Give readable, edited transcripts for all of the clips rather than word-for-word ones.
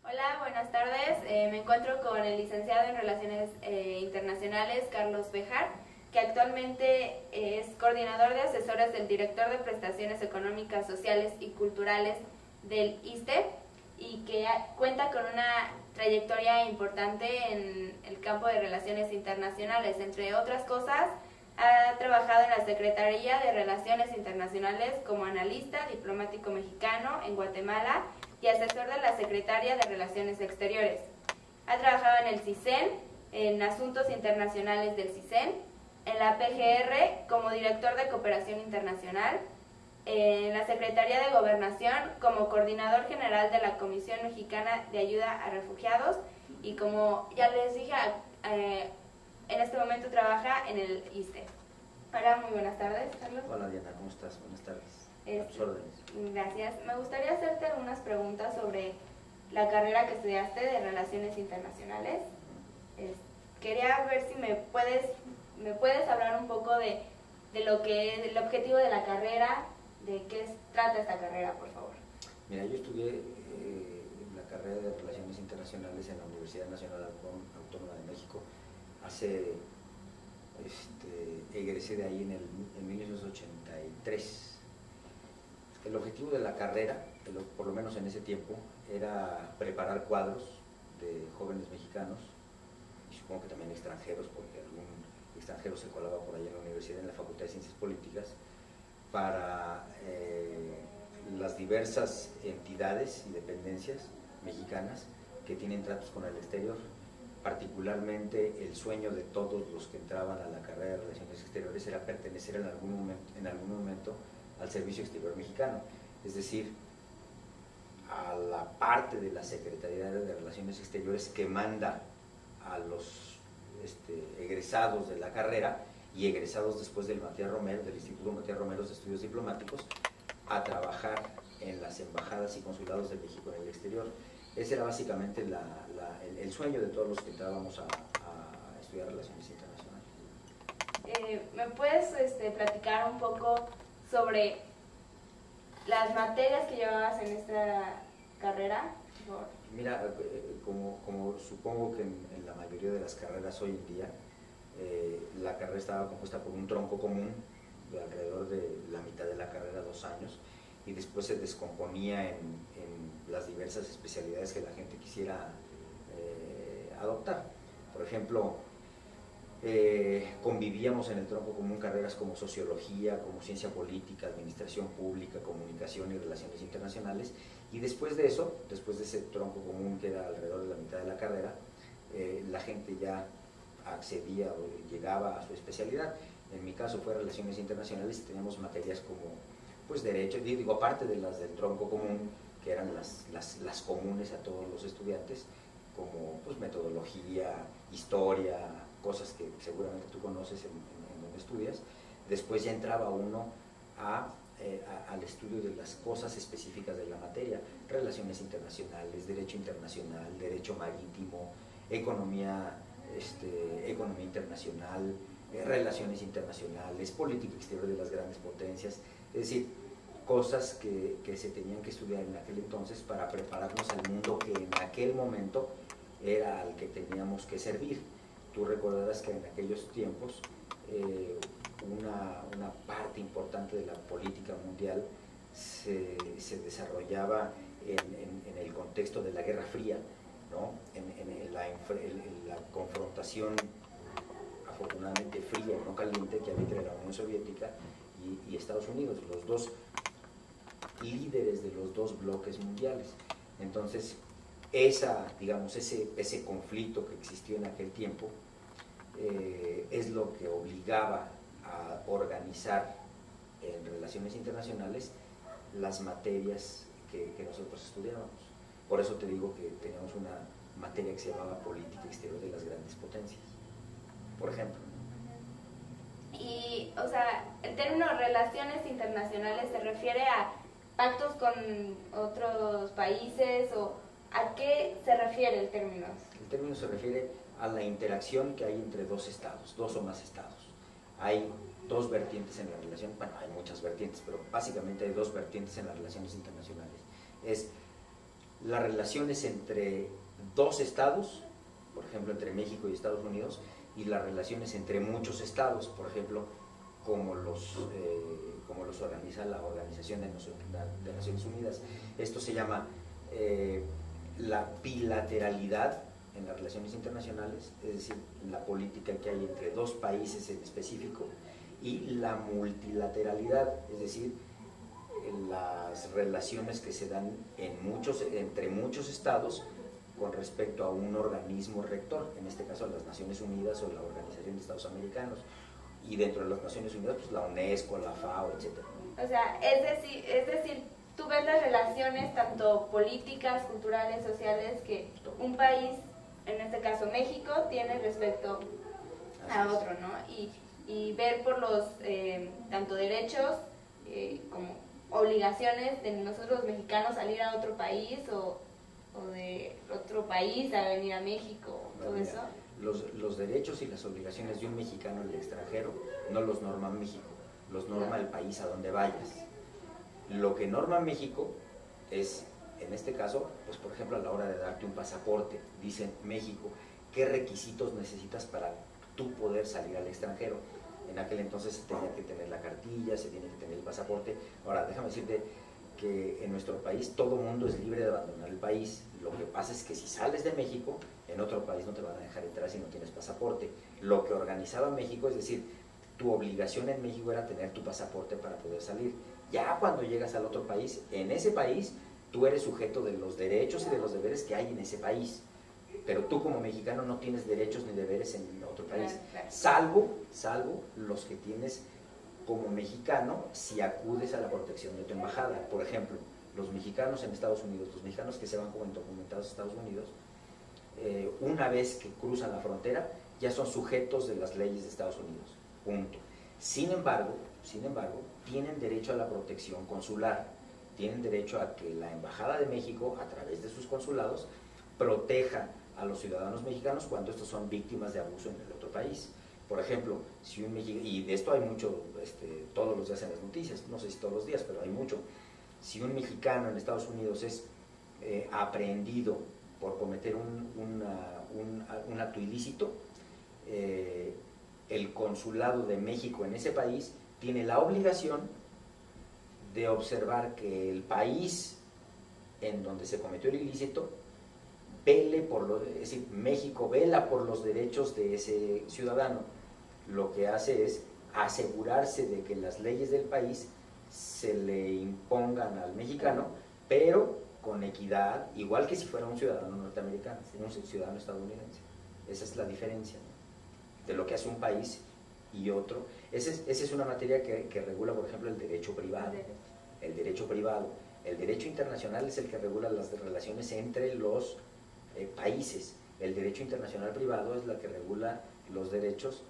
Hola, buenas tardes. Me encuentro con el licenciado en Relaciones Internacionales, Carlos Bejar, que actualmente es coordinador de asesores del director de Prestaciones Económicas, Sociales y Culturales del ISSSTE y que cuenta con una trayectoria importante en el campo de relaciones internacionales. Entre otras cosas, ha trabajado en la Secretaría de Relaciones Internacionales como analista diplomático mexicano en Guatemala y asesor de la Secretaría de Relaciones Exteriores. Ha trabajado en el CISEN, en Asuntos Internacionales del CISEN, en la PGR como director de Cooperación Internacional, en la Secretaría de Gobernación como coordinador general de la Comisión Mexicana de Ayuda a Refugiados y, como ya les dije, en este momento trabaja en el ISSSTE. Hola, muy buenas tardes, Carlos. Hola Diana, ¿cómo estás? Buenas tardes. A tus órdenes. Gracias. Me gustaría hacerte algunas preguntas sobre la carrera que estudiaste de Relaciones Internacionales. Quería ver si me puedes hablar un poco de lo que es el objetivo de la carrera, de qué trata esta carrera, por favor. Mira, yo estudié la carrera de Relaciones Internacionales en la Universidad Nacional Autónoma de México. Egresé de ahí en 1983. El objetivo de la carrera, por lo menos en ese tiempo, era preparar cuadros de jóvenes mexicanos, y supongo que también extranjeros, porque algún extranjero se colaba por ahí en la universidad, en la Facultad de Ciencias Políticas, para las diversas entidades y dependencias mexicanas que tienen tratos con el exterior. Particularmente el sueño de todos los que entraban a la carrera de Relaciones Exteriores era pertenecer en algún momento al Servicio Exterior Mexicano, es decir, a la parte de la Secretaría de Relaciones Exteriores que manda a los egresados de la carrera y egresados después del Instituto Matías Romero de Estudios Diplomáticos a trabajar en las embajadas y consulados de México en el exterior. Ese era básicamente el sueño de todos los que entrábamos a estudiar Relaciones Internacionales. ¿Me puedes platicar un poco sobre las materias que llevabas en esta carrera? Por favor. Mira, como supongo que en la mayoría de las carreras hoy en día, la carrera estaba compuesta por un tronco común de alrededor de la mitad de la carrera, 2 años, y después se descomponía en las diversas especialidades que la gente quisiera adoptar. Por ejemplo, convivíamos en el tronco común carreras como sociología, como ciencia política, administración pública, comunicación y relaciones internacionales, y después de eso, después de ese tronco común que era alrededor de la mitad de la carrera, la gente ya accedía o llegaba a su especialidad. En mi caso fue Relaciones Internacionales y teníamos materias como pues derecho, digo, aparte de las del tronco común, que eran las comunes a todos los estudiantes, como pues metodología, historia, cosas que seguramente tú conoces en donde estudias. Después ya entraba uno al estudio de las cosas específicas de la materia: relaciones internacionales, derecho internacional, derecho marítimo, economía internacional, relaciones internacionales, política exterior de las grandes potencias. Es decir, cosas que se tenían que estudiar en aquel entonces para prepararnos al mundo que en aquel momento era al que teníamos que servir. Tú recordarás que en aquellos tiempos una parte importante de la política mundial se desarrollaba en el contexto de la Guerra Fría, ¿no? en la confrontación afortunadamente fría, no caliente, que había entre la Unión Soviética y Estados Unidos, los dos líderes de los dos bloques mundiales. Entonces, ese conflicto que existió en aquel tiempo es lo que obligaba a organizar en relaciones internacionales las materias que nosotros estudiábamos. Por eso te digo que teníamos una materia que se llamaba Política Exterior de las Grandes Potencias, por ejemplo. Y, o sea, el término relaciones internacionales se refiere a pactos con otros países, o ¿a qué se refiere el término? El término se refiere a la interacción que hay entre dos estados, dos o más estados. Hay dos vertientes en la relación, bueno, hay muchas vertientes, pero básicamente hay dos vertientes en las relaciones internacionales. Es las relaciones entre dos estados, por ejemplo, entre México y Estados Unidos, y las relaciones entre muchos estados, por ejemplo, como los organiza la Organización de Naciones Unidas. Esto se llama la bilateralidad en las relaciones internacionales, es decir, la política que hay entre dos países en específico, y la multilateralidad, es decir, las relaciones que se dan entre muchos estados con respecto a un organismo rector, en este caso las Naciones Unidas o la Organización de Estados Americanos, y dentro de las Naciones Unidas pues la UNESCO, la FAO, etc. O sea, es decir, tú ves las relaciones tanto políticas, culturales, sociales que un país, en este caso México, tiene respecto a otro, ¿no? Y ver por los tanto derechos como obligaciones de nosotros los mexicanos salir a otro país o de otro país a venir a México, todo Mira, eso. Los derechos y las obligaciones de un mexicano en el extranjero no los norma México, los norma el país a donde vayas. Lo que norma México es, en este caso, pues por ejemplo a la hora de darte un pasaporte, dice México, ¿qué requisitos necesitas para tú poder salir al extranjero? En aquel entonces se tenía que tener la cartilla, se tiene que tener el pasaporte. Ahora, déjame decirte que en nuestro país todo mundo es libre de abandonar el país. Lo que pasa es que si sales de México, en otro país no te van a dejar entrar si no tienes pasaporte. Lo que organizaba México, es decir, tu obligación en México era tener tu pasaporte para poder salir. Ya cuando llegas al otro país, en ese país tú eres sujeto de los derechos y de los deberes que hay en ese país. Pero tú como mexicano no tienes derechos ni deberes en otro país, salvo los que tienes como mexicano si acudes a la protección de tu embajada. Por ejemplo, los mexicanos en Estados Unidos, los mexicanos que se van como indocumentados a Estados Unidos, una vez que cruzan la frontera, ya son sujetos de las leyes de Estados Unidos, punto. Sin embargo, tienen derecho a la protección consular, tienen derecho a que la Embajada de México, a través de sus consulados, proteja a los ciudadanos mexicanos cuando estos son víctimas de abuso en el otro país. Por ejemplo, si un mexicano, y de esto hay mucho, todos los días en las noticias, no sé si todos los días, pero hay mucho. Si un mexicano en Estados Unidos es aprehendido por cometer un acto ilícito, el consulado de México en ese país tiene la obligación de observar que el país en donde se cometió el ilícito vele es decir, México vela por los derechos de ese ciudadano. Lo que hace es asegurarse de que las leyes del país se le impongan al mexicano, pero con equidad, igual que si fuera un ciudadano norteamericano, un ciudadano estadounidense. Esa es la diferencia, ¿no?, de lo que hace un país y otro. Esa es una materia que regula, por ejemplo, el derecho privado. El derecho privado. El derecho internacional es el que regula las relaciones entre los países. El derecho internacional privado es la que regula los derechos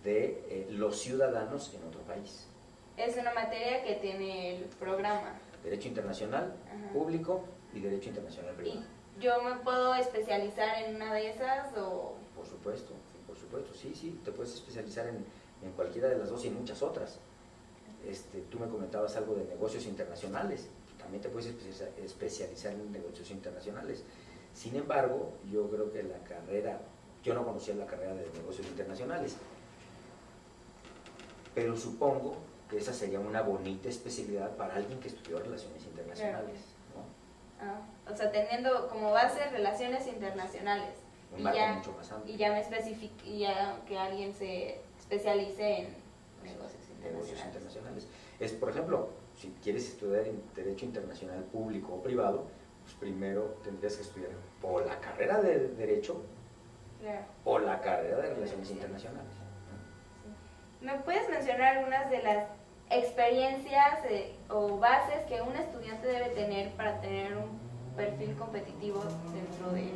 de los ciudadanos en otro país. Es una materia que tiene el programa. Derecho internacional público y derecho internacional privado. ¿Y yo me puedo especializar en una de esas o...? Por supuesto, sí, te puedes especializar en cualquiera de las dos y en muchas otras. Tú me comentabas algo de negocios internacionales, también te puedes especializar en negocios internacionales. Sin embargo, yo creo que yo no conocía la carrera de negocios internacionales, pero supongo que esa sería una bonita especialidad para alguien que estudió relaciones internacionales, ¿no? O sea, teniendo como base relaciones internacionales. Un marco mucho más amplio. Y ya que alguien se especialice en negocios internacionales. Por ejemplo, si quieres estudiar en Derecho Internacional Público o Privado, pues primero tendrías que estudiar o la carrera de Derecho o la carrera de Relaciones Internacionales. ¿Me puedes mencionar algunas de las experiencias o bases que un estudiante debe tener para tener un perfil competitivo dentro de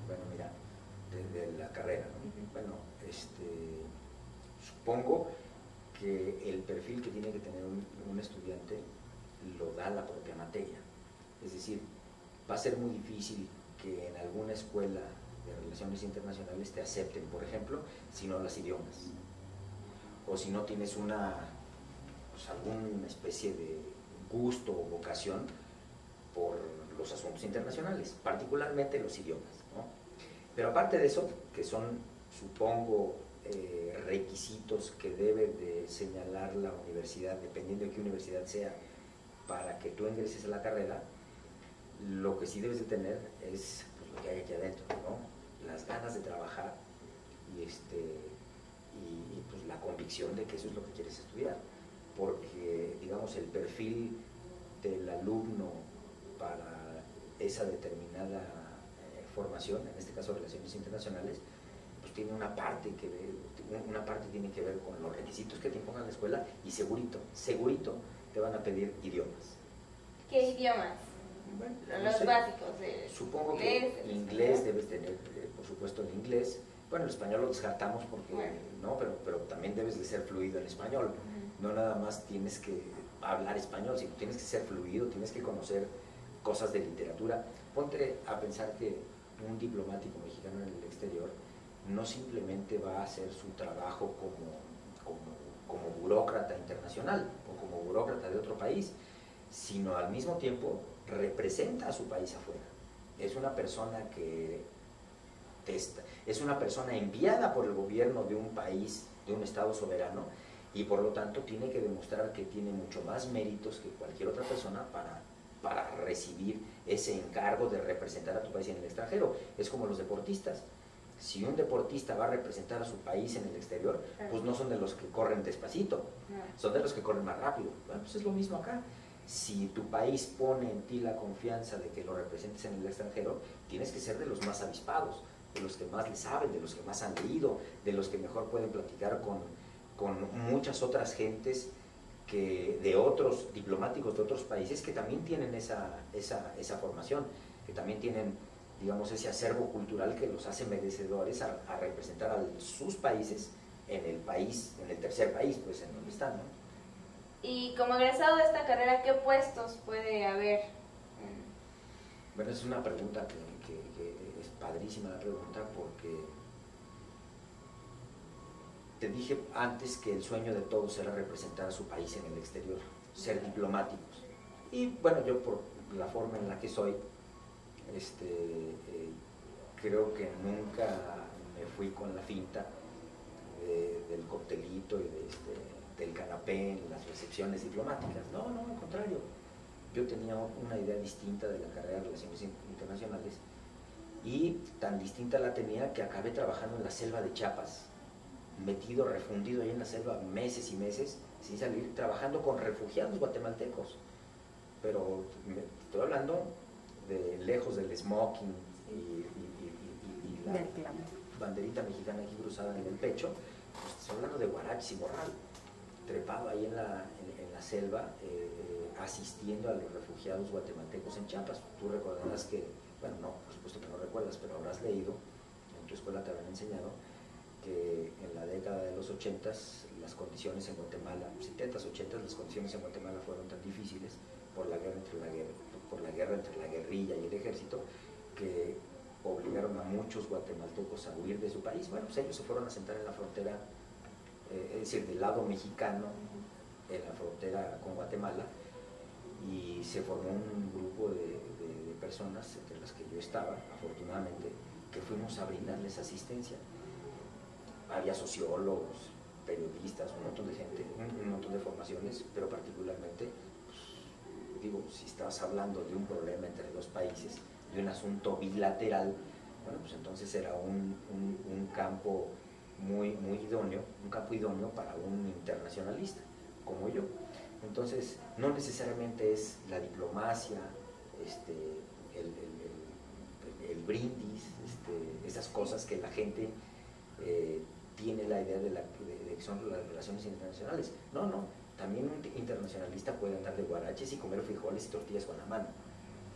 Bueno, mira, de la carrera, ¿no? Bueno, supongo que el perfil que tiene que tener un estudiante lo da la propia materia. Es decir, va a ser muy difícil que en alguna escuela de relaciones internacionales te acepten, por ejemplo, si no hablas idiomas, o si no tienes alguna especie de gusto o vocación por los asuntos internacionales, particularmente los idiomas, ¿no? Pero aparte de eso, que son, supongo, requisitos que debe de señalar la universidad, dependiendo de qué universidad sea, para que tú ingreses a la carrera, lo que sí debes de tener es pues, lo que hay aquí adentro, ¿no? Las ganas de trabajar y, pues, la convicción de que eso es lo que quieres estudiar, porque digamos el perfil del alumno para esa determinada formación, en este caso relaciones internacionales, pues tiene una parte que tiene que ver con los requisitos que te imponga la escuela, y segurito te van a pedir idiomas. ¿Qué idiomas? Bueno, los sé, básicos. Supongo que inglés debes tener, por supuesto, el inglés. Bueno, el español lo descartamos porque no, pero también debes de ser fluido en español. No nada más tienes que hablar español, sino tienes que ser fluido, tienes que conocer cosas de literatura. Ponte a pensar que un diplomático mexicano en el exterior no simplemente va a hacer su trabajo como burócrata internacional o como burócrata de otro país, sino al mismo tiempo representa a su país afuera. Es una persona es una persona enviada por el gobierno de un país, de un estado soberano, y por lo tanto tiene que demostrar que tiene mucho más méritos que cualquier otra persona para recibir ese encargo de representar a tu país en el extranjero. Es como los deportistas. Si un deportista va a representar a su país en el exterior, pues no son de los que corren despacito, son de los que corren más rápido. Bueno, pues es lo mismo acá. Si tu país pone en ti la confianza de que lo representes en el extranjero, tienes que ser de los más avispados, de los que más le saben, de los que más han leído, de los que mejor pueden platicar con muchas otras gentes de otros diplomáticos de otros países que también tienen esa formación, que también tienen, digamos, ese acervo cultural que los hace merecedores a representar a sus países en el tercer país, pues en donde están, ¿no? Y como egresado de esta carrera, ¿qué puestos puede haber? Bueno, es una pregunta que es padrísima la pregunta, porque te dije antes que el sueño de todos era representar a su país en el exterior, ser diplomáticos. Y bueno, yo por la forma en la que soy, creo que nunca me fui con la finta del coctelito y del canapé en las recepciones diplomáticas. No, al contrario. Yo tenía una idea distinta de la carrera de Relaciones Internacionales, y tan distinta la tenía que acabé trabajando en la selva de Chiapas, metido, refundido ahí en la selva meses y meses, sin salir, trabajando con refugiados guatemaltecos. Pero estoy hablando de lejos del smoking y la banderita mexicana aquí cruzada en el pecho. Pues estoy hablando de guaraches y morral, trepado ahí en la selva, asistiendo a los refugiados guatemaltecos en Chiapas. Tú recordarás que, bueno, no, por supuesto que no recuerdas, pero habrás leído, en tu escuela te habrán enseñado, que en la década de los 80s las condiciones en Guatemala, 70s, 80s, las condiciones en Guatemala fueron tan difíciles por la guerra entre la guerrilla y el ejército, que obligaron a muchos guatemaltecos a huir de su país. Bueno, pues ellos se fueron a sentar en la frontera, es decir, del lado mexicano, en la frontera con Guatemala, y se formó un grupo de personas, entre las que yo estaba, afortunadamente, que fuimos a brindarles asistencia. Había sociólogos, periodistas, un montón de gente, un montón de formaciones, pero particularmente, pues, digo, si estabas hablando de un problema entre dos países, de un asunto bilateral, bueno, pues entonces era un campo muy idóneo, un campo idóneo para un internacionalista como yo. Entonces, no necesariamente es la diplomacia, el brindis, esas cosas que la gente tiene la idea de que son las relaciones internacionales. No, también un internacionalista puede andar de guaraches y comer frijoles y tortillas con la mano,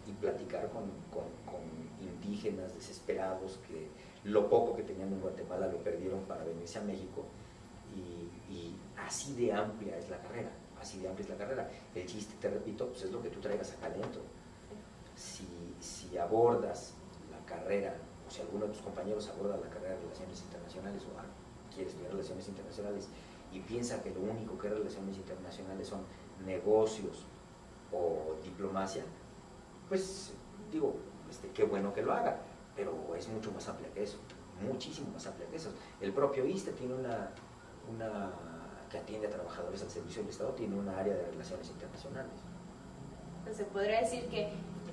y platicar con indígenas desesperados que lo poco que tenían en Guatemala lo perdieron para venirse a México, y así de amplia es la carrera, así de amplia es la carrera. El chiste, te repito, pues es lo que tú traigas acá adentro. Si abordas la carrera, o si alguno de tus compañeros aborda la carrera de Relaciones Internacionales o quiere estudiar Relaciones Internacionales y piensa que lo único que es Relaciones Internacionales son negocios o diplomacia, pues Digo, qué bueno que lo haga, pero es mucho más amplia que eso, muchísimo más amplia que eso. El propio ISSSTE tiene una que atiende a trabajadores al servicio del Estado, tiene una área de relaciones internacionales. Pues se podría decir que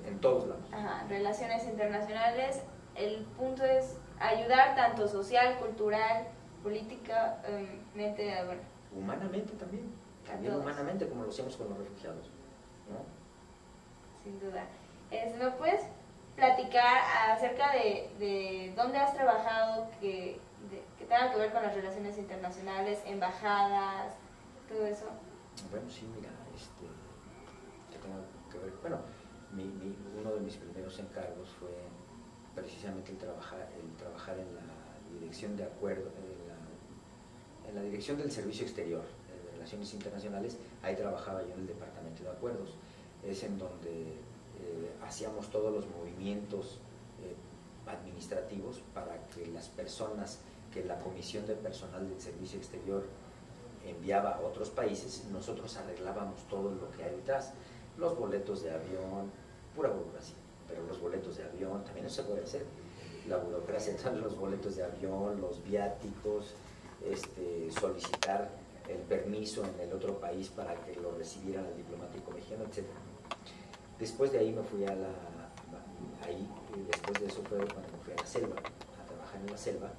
en todos lados. Relaciones internacionales, el punto es ayudar tanto social, cultural, políticamente, bueno, humanamente también humanamente, como lo hacemos con los refugiados, ¿no? Sin duda. ¿Me puedes platicar acerca de dónde has trabajado que tenga que ver con las relaciones internacionales, embajadas, todo eso? Bueno, sí, mira, que tenga que ver, bueno, uno de mis primeros encargos fue precisamente el trabajar en la dirección de acuerdo, en la dirección del servicio exterior de relaciones internacionales. Ahí trabajaba yo en el departamento de acuerdos, es en donde hacíamos todos los movimientos administrativos para que las personas que la comisión de personal del servicio exterior enviaba a otros países, nosotros arreglábamos todo lo que hay detrás, los boletos de avión, pura burocracia, pero los boletos de avión también no se puede hacer, la burocracia detrás de los boletos de avión, los viáticos, solicitar el permiso en el otro país para que lo recibiera el diplomático mexicano, etc. Después de ahí me fui después de eso fue cuando me fui a la selva, a trabajar en la selva,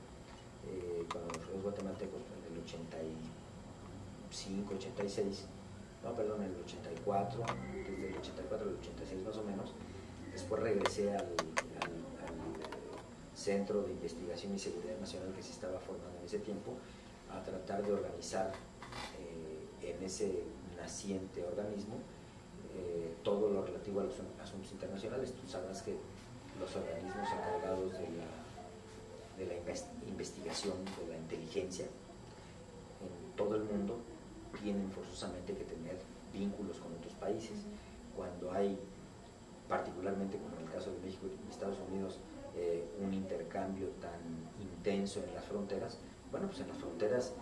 con los guatemaltecos en el 85, 86, no, perdón, en el 84, desde el 84 al 86 más o menos. Después regresé al Centro de Investigación y Seguridad Nacional que se estaba formando en ese tiempo, a tratar de organizar en ese naciente organismo todo lo relativo a los asuntos internacionales. Tú sabrás que los organismos encargados de la investigación, de la inteligencia en todo el mundo tienen forzosamente que tener vínculos con otros países. Cuando hay, particularmente como en el caso de México y Estados Unidos, un intercambio tan intenso en las fronteras, bueno, pues en las fronteras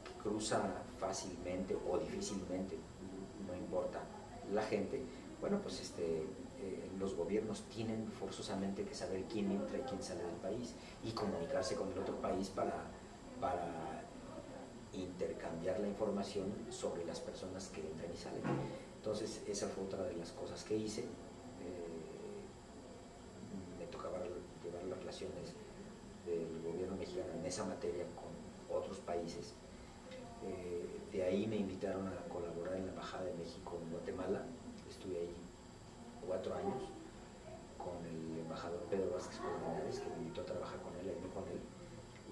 que cruza fácilmente o difícilmente, no importa la gente, bueno, pues los gobiernos tienen forzosamente que saber quién entra y quién sale del país y comunicarse con el otro país para intercambiar la información sobre las personas que entran y salen. Entonces esa fue otra de las cosas que hice. Me tocaba llevar las relaciones del gobierno mexicano en esa materia con otros países. De ahí me invitaron a colaborar en la Embajada de México en Guatemala. Estuve ahí 4 años con el embajador Pedro Vázquez Colmenares, que me invitó a trabajar con él, ayudé con él.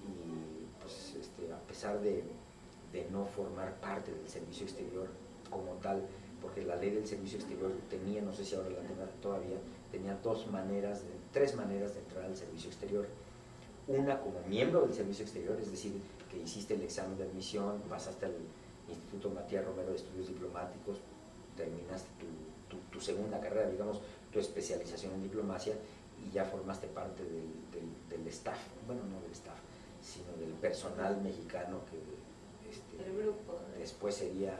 Y pues a pesar de no formar parte del servicio exterior como tal, porque la ley del servicio exterior tenía, no sé si ahora la tenga todavía, tenía 3 maneras de entrar al servicio exterior. Una como miembro del servicio exterior, es decir, que hiciste el examen de admisión, pasaste al Instituto Matías Romero de Estudios Diplomáticos, terminaste tu segunda carrera, digamos, tu especialización en diplomacia, y ya formaste parte del staff, bueno, no del staff, sino del personal mexicano que el grupo después sería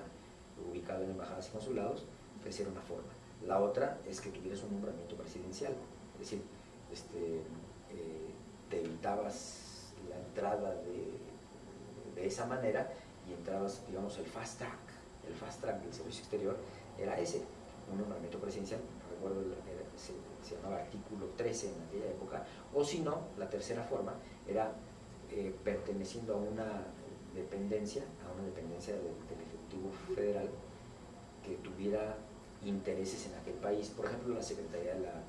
ubicado en embajadas y consulados. Esa era una forma. La otra es que tuvieras un nombramiento presidencial, es decir, te evitabas la entrada de esa manera y entrabas, digamos, el fast track del servicio exterior era ese, un nombramiento presidencial. Recuerdo, se llamaba artículo 13 en aquella época, o si no, la tercera forma era perteneciendo a una dependencia del Ejecutivo Federal que tuviera intereses en aquel país. Por ejemplo, la Secretaría de la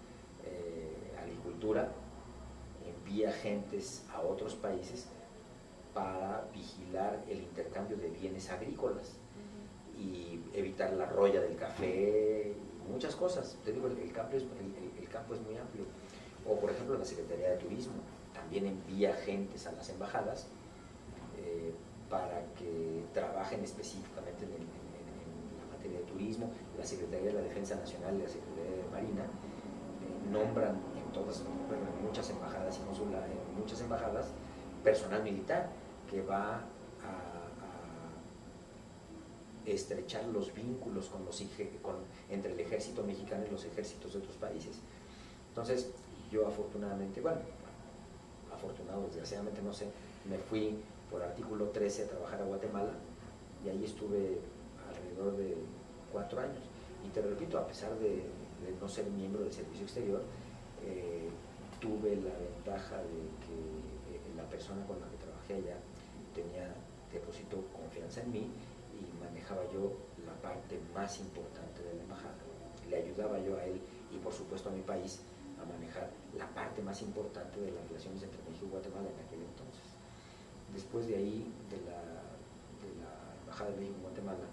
Agricultura envía agentes a otros países para vigilar el intercambio de bienes agrícolas y evitar la roya del café, muchas cosas. Te digo, el campo es muy amplio. O por ejemplo, la Secretaría de Turismo también envía agentes a las embajadas para que trabajen específicamente en la materia de turismo. La Secretaría de la Defensa Nacional y la Secretaría de Marina nombran en muchas embajadas y consulados, en muchas embajadas, personal militar que va a estrechar los vínculos entre el ejército mexicano y los ejércitos de otros países. Entonces, yo afortunadamente, bueno, afortunado, desgraciadamente no sé, me fui por artículo 13 a trabajar a Guatemala y ahí estuve alrededor de 4 años. Y te repito, a pesar de no ser miembro del servicio exterior, tuve la ventaja de que la persona con la que trabajé allá depositó confianza en mí y manejaba yo la parte más importante de la embajada. Le ayudaba yo a él y por supuesto a mi país a manejar la parte más importante de las relaciones entre México y Guatemala en aquel entonces. Después de ahí, de la Embajada de México en Guatemala,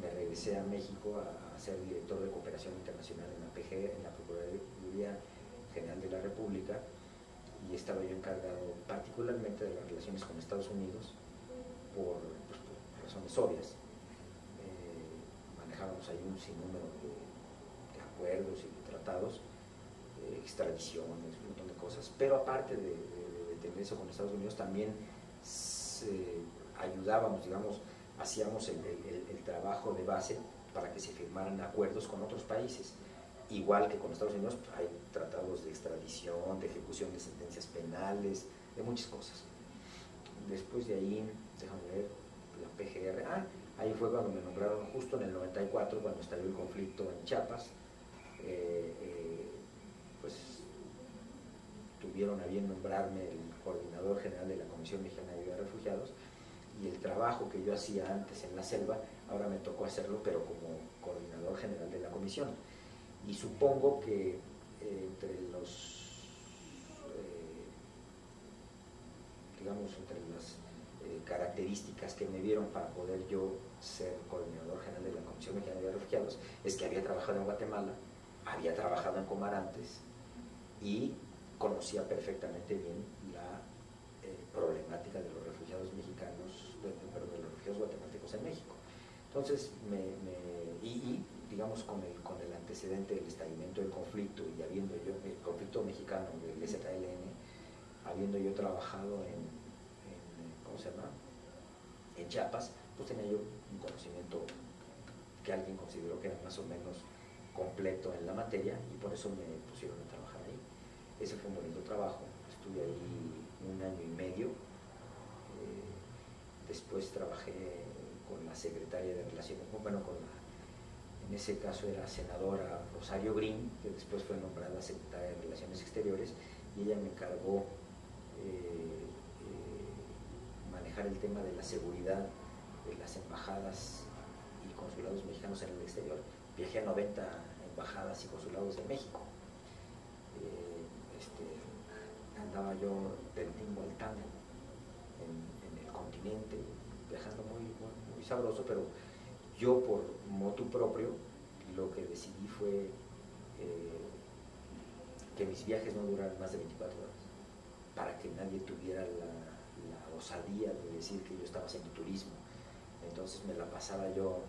me regresé a México a ser director de cooperación internacional en la PG, en la Procuraduría General de la República, y estaba yo encargado particularmente de las relaciones con Estados Unidos por razones obvias. Manejábamos ahí un sinnúmero de acuerdos y de tratados, extradiciones, un montón de cosas, pero aparte de tener eso con Estados Unidos, también ayudábamos, digamos, hacíamos el trabajo de base para que se firmaran acuerdos con otros países. Igual que con Estados Unidos, hay tratados de extradición, de ejecución de sentencias penales, de muchas cosas. Después de ahí, déjame ver, la PGR, ahí fue cuando me nombraron justo en el 94, cuando estalló el conflicto en Chiapas, pues tuvieron a bien nombrarme el coordinador general de la Comisión Mexicana de Ayuda a Refugiados, y el trabajo que yo hacía antes en la selva, ahora me tocó hacerlo, pero como coordinador general de la comisión. Y supongo que entre las características que me dieron para poder yo ser coordinador general de la Comisión Mexicana de Refugiados, es que había trabajado en Guatemala, había trabajado en Comar antes y conocía perfectamente bien la problemática de los refugiados mexicanos, pero de los refugiados guatemaltecos en México. Entonces, digamos, con el antecedente del estalamiento del conflicto y habiendo yo, el conflicto mexicano del EZLN, habiendo yo trabajado ¿cómo se llama?, en Chiapas, pues tenía yo un conocimiento que alguien consideró que era más o menos completo en la materia, y por eso me pusieron a trabajar ahí. Ese fue un bonito trabajo, estuve ahí 1 año y medio. Después trabajé con la secretaria de Relaciones, bueno, en ese caso era senadora Rosario Green, que después fue nombrada secretaria de Relaciones Exteriores, y ella me encargó manejar el tema de la seguridad de las embajadas y consulados mexicanos en el exterior. Viajé a 90 embajadas y consulados de México. Andaba yo del tingo al tango en el continente, viajando muy sabroso, pero yo por motu propio lo que decidí fue que mis viajes no duraran más de 24 horas, para que nadie tuviera la osadía de decir que yo estaba haciendo turismo. Entonces me la pasaba yo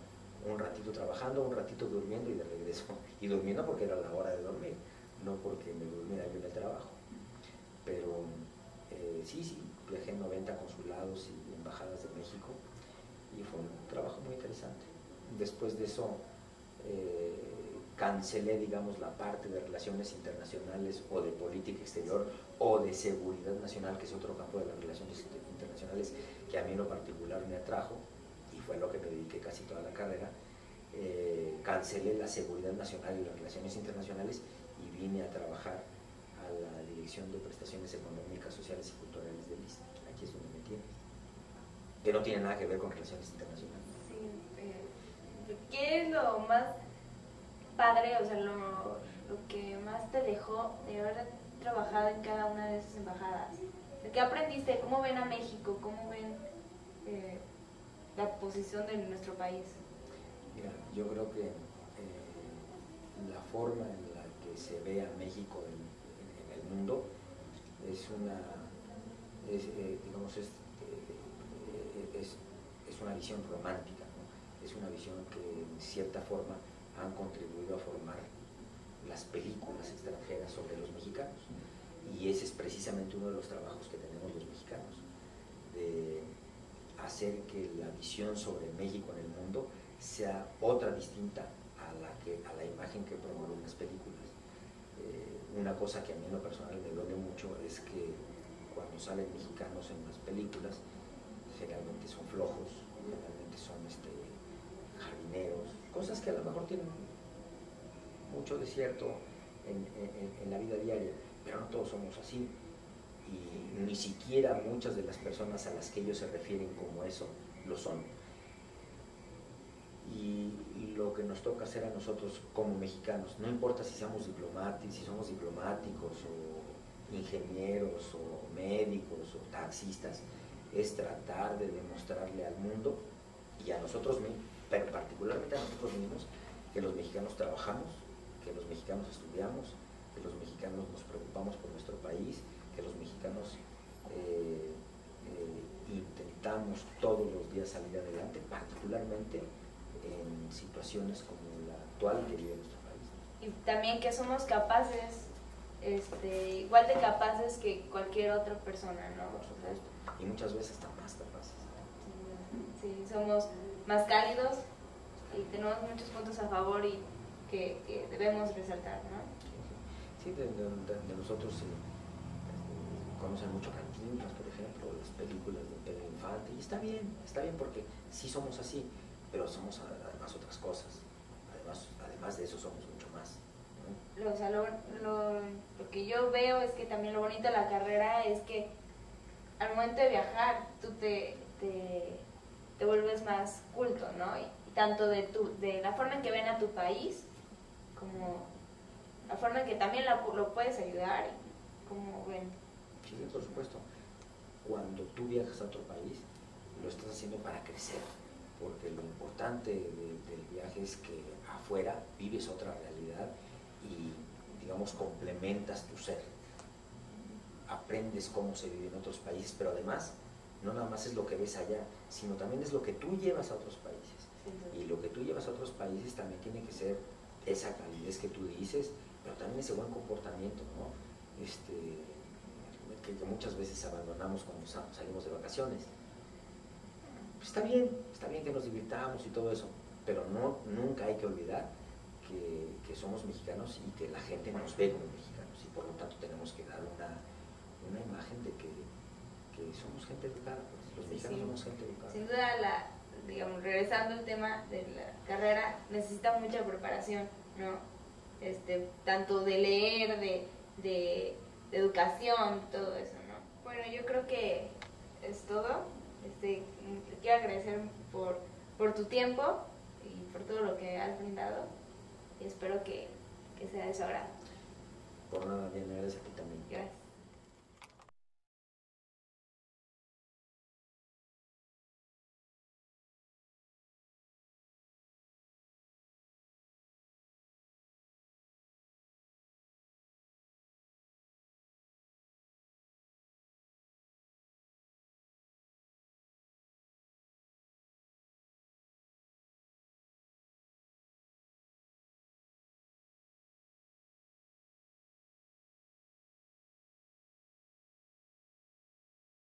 un ratito trabajando, un ratito durmiendo y de regreso. Y durmiendo porque era la hora de dormir, no porque me durmiera yo en el trabajo. Pero sí, viajé en 90 consulados y embajadas de México, y fue un trabajo muy interesante. Después de eso cancelé, digamos, la parte de relaciones internacionales o de política exterior o de seguridad nacional, que es otro campo de las relaciones internacionales que a mí en lo particular me atrajo, y fue a lo que me dediqué casi toda la carrera. Cancelé la seguridad nacional y las relaciones internacionales y vine a trabajar a la Dirección de Prestaciones Económicas, Sociales y Culturales del ISSSTE. Aquí es donde me tienen, que no tiene nada que ver con relaciones internacionales. Sí, ¿qué es lo más padre, o sea, lo que más te dejó de haber trabajado en cada una de esas embajadas? ¿Qué aprendiste? ¿Cómo ven a México? ¿Cómo ven la posición de nuestro país? Mira, yo creo que la forma en la que se ve a México en el mundo es una visión romántica, ¿no? Es una visión que en cierta forma han contribuido a formar las películas extranjeras sobre los mexicanos, y ese es precisamente uno de los trabajos que tenemos los mexicanos, de hacer que la visión sobre México en el mundo sea otra distinta a la imagen que promueven las películas. Una cosa que a mí en lo personal me duele mucho es que cuando salen mexicanos en las películas, generalmente son flojos, generalmente son jardineros, cosas que a lo mejor tienen mucho de cierto en la vida diaria, pero no todos somos así, y ni siquiera muchas de las personas a las que ellos se refieren como eso lo son. Y lo que nos toca hacer a nosotros como mexicanos, no importa si somos diplomáticos o ingenieros o médicos o taxistas, es tratar de demostrarle al mundo y a nosotros mismos, pero particularmente a nosotros mismos, que los mexicanos trabajamos, que los mexicanos estudiamos, que los mexicanos nos preocupamos por nuestro país, que los mexicanos intentamos todos los días salir adelante, particularmente en situaciones como la actual que vive nuestro país. Y también que somos capaces, igual de capaces que cualquier otra persona, ¿no? Por supuesto. Y muchas veces hasta más capaces. Sí, somos más cálidos y tenemos muchos puntos a favor y que debemos resaltar, ¿no? Sí, de nosotros conocen mucho Cantinflas, por ejemplo, las películas de Pedro Infante, y está bien porque sí somos así, pero somos además otras cosas, además de eso somos mucho más, ¿no? O sea, lo que yo veo es que también lo bonito de la carrera es que al momento de viajar tú te vuelves más culto, ¿no? Y tanto de la forma en que ven a tu país, como la forma en que también lo puedes ayudar, como ven. Sí, por supuesto. Cuando tú viajas a otro país, lo estás haciendo para crecer, porque lo importante del viaje es que afuera vives otra realidad y, digamos, complementas tu ser. Aprendes cómo se vive en otros países, pero además, no nada más es lo que ves allá, sino también es lo que tú llevas a otros países. Y lo que tú llevas a otros países también tiene que ser esa calidez que tú dices, pero también ese buen comportamiento, ¿no? Que muchas veces abandonamos cuando salimos de vacaciones. Está bien que nos divirtamos y todo eso, pero nunca hay que olvidar que somos mexicanos y que la gente nos ve como mexicanos, y por lo tanto tenemos que dar una imagen de que somos gente educada, pues, los mexicanos somos gente educada. Sin duda, digamos, regresando al tema de la carrera, necesita mucha preparación, ¿no? Tanto de leer, de educación, todo eso, ¿no? Bueno, yo creo que es todo. Te quiero agradecer por tu tiempo y por todo lo que has brindado, y espero que sea de su agrado. Por nada, bien, gracias a ti también. Gracias.